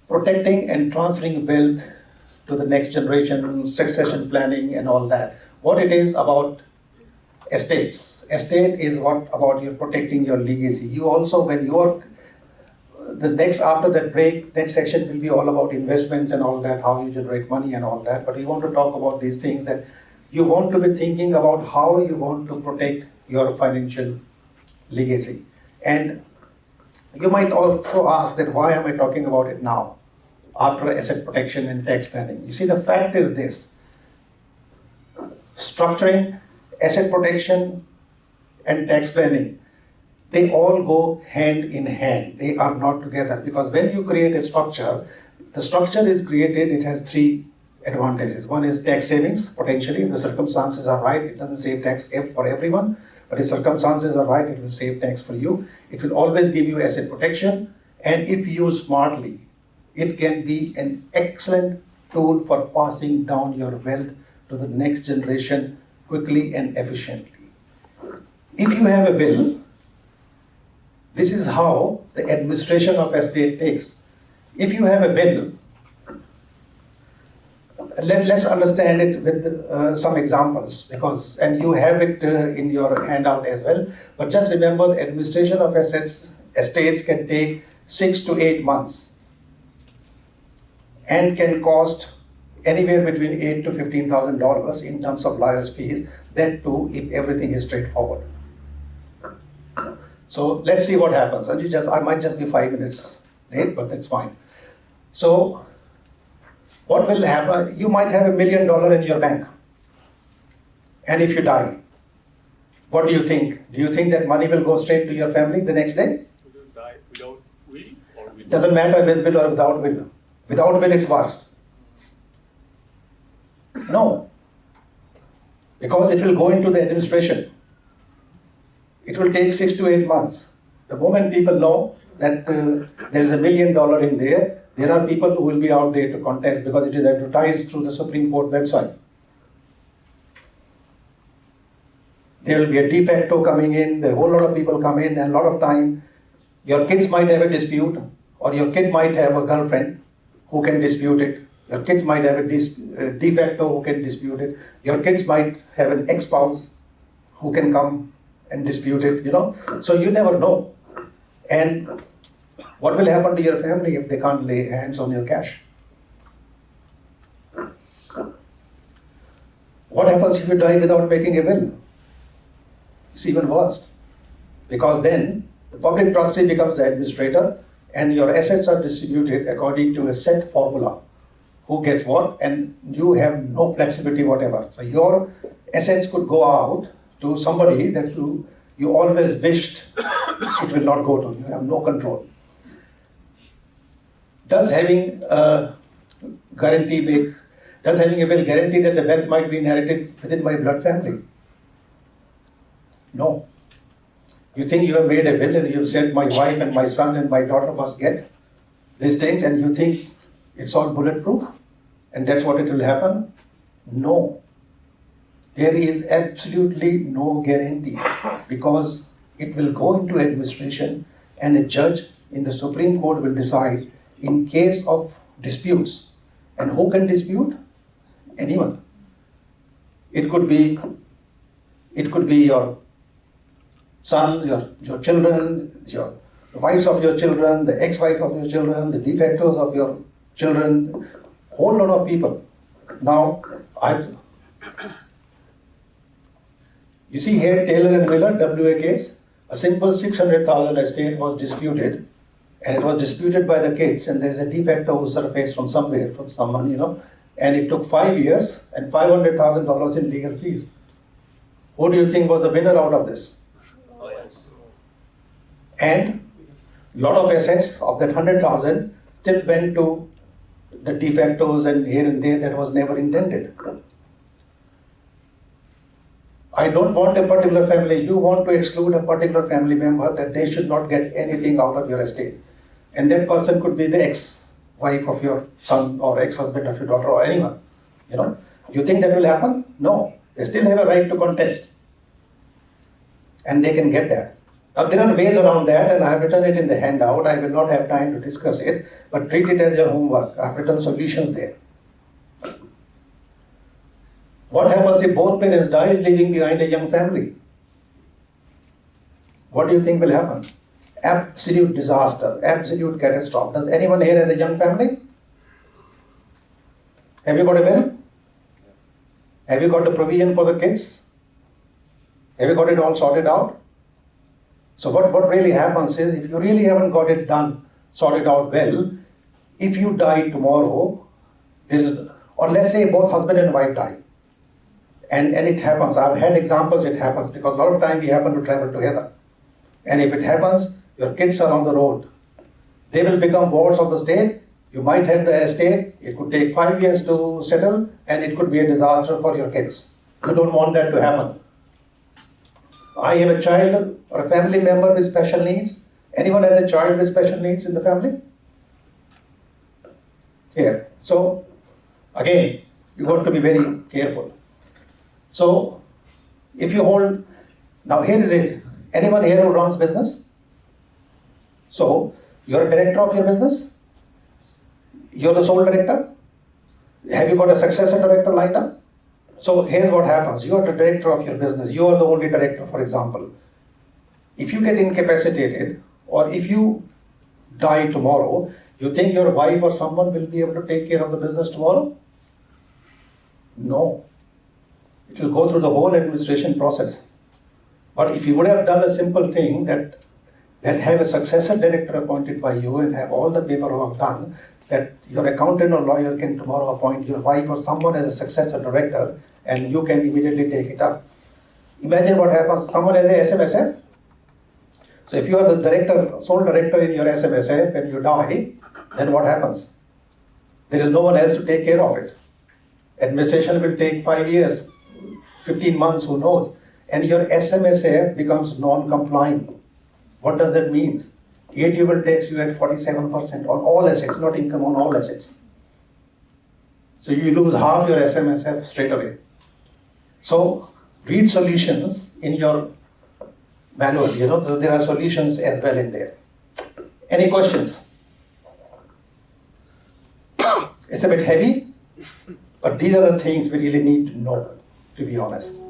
protecting and transferring wealth to the next generation, succession planning and all that. What it is about estates. Estate is what about you protecting your legacy. You also, when you're the next after that break, next section will be all about investments and all that, how you generate money and all that. But we want to talk about these things that you want to be thinking about how you want to protect your financial legacy. And you might also ask that why am I talking about it now, after asset protection and tax planning? You see, the fact is this: structuring, asset protection, and tax planning, they all go hand in hand. They are not together, because when you create a structure, the structure is created, it has three advantages. One is tax savings, potentially, if the circumstances are right. It doesn't save tax for everyone, but if circumstances are right, it will save tax for you. It will always give you asset protection, and if used smartly, it can be an excellent tool for passing down your wealth to the next generation quickly and efficiently. If you have a will, this is how the administration of estate takes. If you have a will, let's understand it with some examples, and you have it in your handout as well. But just remember, administration of estates can take 6 to 8 months and can cost anywhere between $8,000 to $15,000 in terms of lawyers' fees. That too, if everything is straightforward. So let's see what happens. And I might just be 5 minutes late, but that's fine. So what will happen? You might have $1 million in your bank, and if you die, what do you think? Do you think that money will go straight to your family the next day? Will you die without will or with? Doesn't matter with will or without will. Without will, it's vast. No, because it will go into the administration. It will take 6 to 8 months. The moment people know that there is $1 million in there are people who will be out there to contest, because it is advertised through the Supreme Court website. There will be a de facto coming in, a whole lot of people come in, and a lot of time your kids might have a dispute, or your kid might have a girlfriend who can dispute it. Your kids might have a de facto who can dispute it. Your kids might have an ex-spouse who can come and dispute it, So you never know. And what will happen to your family if they can't lay hands on your cash? What happens if you die without making a will? It's even worse. Because then the public trustee becomes the administrator, and your assets are distributed according to a set formula. Who gets what, and you have no flexibility whatever. So your assets could go out to somebody that you always wished it will not go to. You have no control. Does having a will guarantee that the wealth might be inherited within my blood family? No. You think you have made a will and you've said my wife and my son and my daughter must get these things, and you think it's all bulletproof and that's what it will happen? No. There is absolutely no guarantee, because it will go into administration, and a judge in the Supreme Court will decide in case of disputes. And who can dispute? Anyone. It could be your son, your children, the wives of your children, the ex-wife of your children, the de factos of your children, whole lot of people. Now, you see here, Taylor and Miller, WA case, a simple 600,000 estate was disputed, and it was disputed by the kids, and there is a de facto who surfaced from somewhere, from someone, and it took 5 years and $500,000 in legal fees. Who do you think was the winner out of this? And a lot of assets of that 100,000 still went to the de factos and here and there. That was never intended. I don't want a particular family. You want to exclude a particular family member, that they should not get anything out of your estate. And that person could be the ex-wife of your son or ex-husband of your daughter or anyone. You think that will happen? No. They still have a right to contest. And they can get that. Now there are ways around that, and I have written it in the handout. I will not have time to discuss it, but treat it as your homework. I have written solutions there. What happens if both parents die, leaving behind a young family? What do you think will happen? Absolute disaster, absolute catastrophe. Does anyone here has a young family? Have you got a will? Have you got the provision for the kids? Have you got it all sorted out? So what really happens is, if you really haven't got it done, sorted out well, if you die tomorrow, or let's say both husband and wife die, and it happens, I've had examples, it happens, because a lot of time we happen to travel together. And if it happens, your kids are on the road. They will become wards of the state. You might have the estate. It could take 5 years to settle, and it could be a disaster for your kids. You don't want that to happen. I have a child or a family member with special needs. Anyone has a child with special needs in the family? Here. So, again, you got to be very careful. So, if you hold, now here is it. Anyone here who runs business? So, you're a director of your business? You're the sole director? Have you got a successor director lined up? So here's what happens. You are the director of your business. You are the only director, for example. If you get incapacitated, or if you die tomorrow, you think your wife or someone will be able to take care of the business tomorrow? No. It will go through the whole administration process. But if you would have done a simple thing that have a successor director appointed by you and have all the paperwork done, that your accountant or lawyer can tomorrow appoint your wife or someone as a successor director, and you can immediately take it up. Imagine what happens, someone has a SMSF. So if you are the director, sole director in your SMSF, and you die, then what happens? There is no one else to take care of it. Administration will take 5 years, 15 months, who knows? And your SMSF becomes non-compliant. What does that mean? AT will tax you at 47% on all assets, not income, on all assets. So you lose half your SMSF straight away. So read solutions in your manual. There are solutions as well in there. Any questions? It's a bit heavy, but these are the things we really need to know, to be honest.